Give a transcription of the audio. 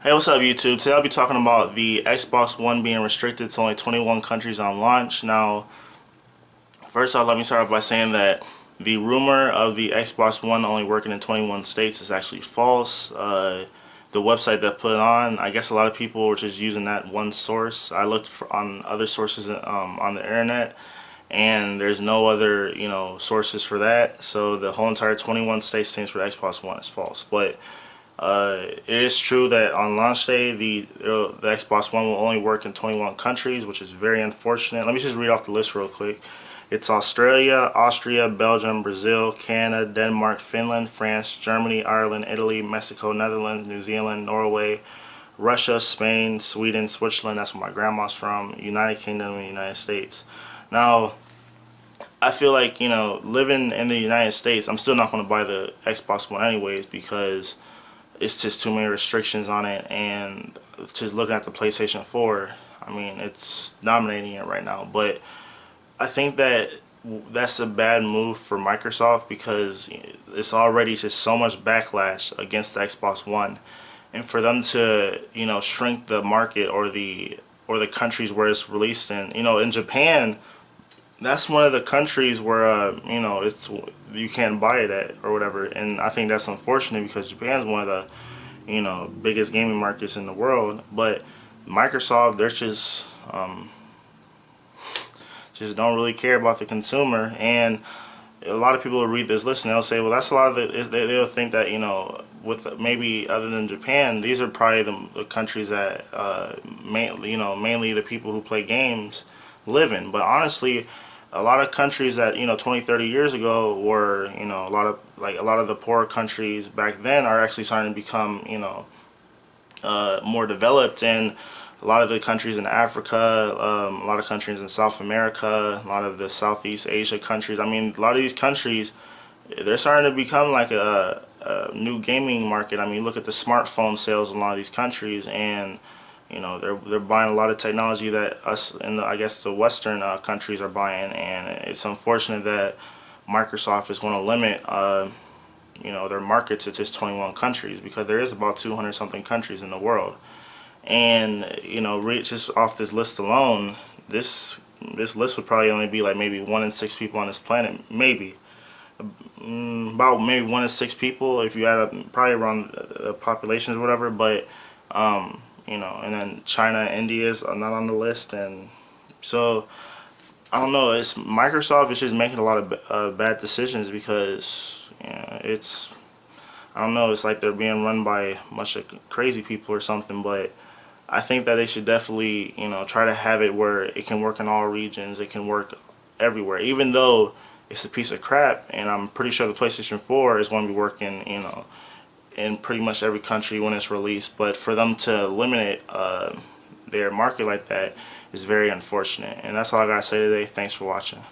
Hey, what's up YouTube? Today I'll be talking about the Xbox One being restricted to only 21 countries on launch. Now, first off, let me start off by saying that the rumor of the Xbox One only working in 21 states is actually false. The website that put it on, I guess a lot of people were just using that one source. I looked on other sources on the internet, and there's no other sources for that. So the whole entire 21 states stands for Xbox One is false. But it is true that on launch day, the Xbox One will only work in 21 countries, which is very unfortunate. Let me just read off the list real quick. It's Australia, Austria, Belgium, Brazil, Canada, Denmark, Finland, France, Germany, Ireland, Italy, Mexico, Netherlands, New Zealand, Norway, Russia, Spain, Sweden, Switzerland, that's where my grandma's from, United Kingdom, and the United States. Now, I feel like, living in the United States, I'm still not going to buy the Xbox One anyways because it's just too many restrictions on it, and just looking at the PlayStation 4, I mean, it's dominating it right now. But I think that that's a bad move for Microsoft because it's already just so much backlash against the Xbox One, and for them to shrink the market or the countries where it's released in Japan, that's one of the countries where it's you can't buy it at or whatever, and I think that's unfortunate because Japan's one of the biggest gaming markets in the world. But Microsoft, they're just don't really care about the consumer, and a lot of people will read this list and they'll say, well, that's a lot of they'll think that with maybe other than Japan, these are probably the countries that mainly the people who play games live in. But honestly, a lot of countries that 20, 30 years ago were a lot of the poorer countries back then are actually starting to become more developed, and a lot of the countries in Africa, a lot of countries in South America, a lot of the Southeast Asia countries. I mean, a lot of these countries, they're starting to become like a new gaming market. I mean, look at the smartphone sales in a lot of these countries, and they're buying a lot of technology that us in I guess the Western countries are buying, and it's unfortunate that Microsoft is going to limit their market to just 21 countries because there is about 200 something countries in the world. And just off this list alone, this list would probably only be like maybe 1 in 6 people on this planet, maybe about maybe 1 in 6 people if you add up probably around the populations or whatever. But and then China and India is not on the list, and so I don't know. It's Microsoft is just making a lot of bad decisions because it's I don't know. It's like they're being run by a bunch of crazy people or something. But I think that they should definitely try to have it where it can work in all regions. It can work everywhere, even though it's a piece of crap. And I'm pretty sure the PlayStation 4 is going to be working in pretty much every country when it's released. But for them to eliminate their market like that is very unfortunate. And that's all I gotta say today. Thanks for watching.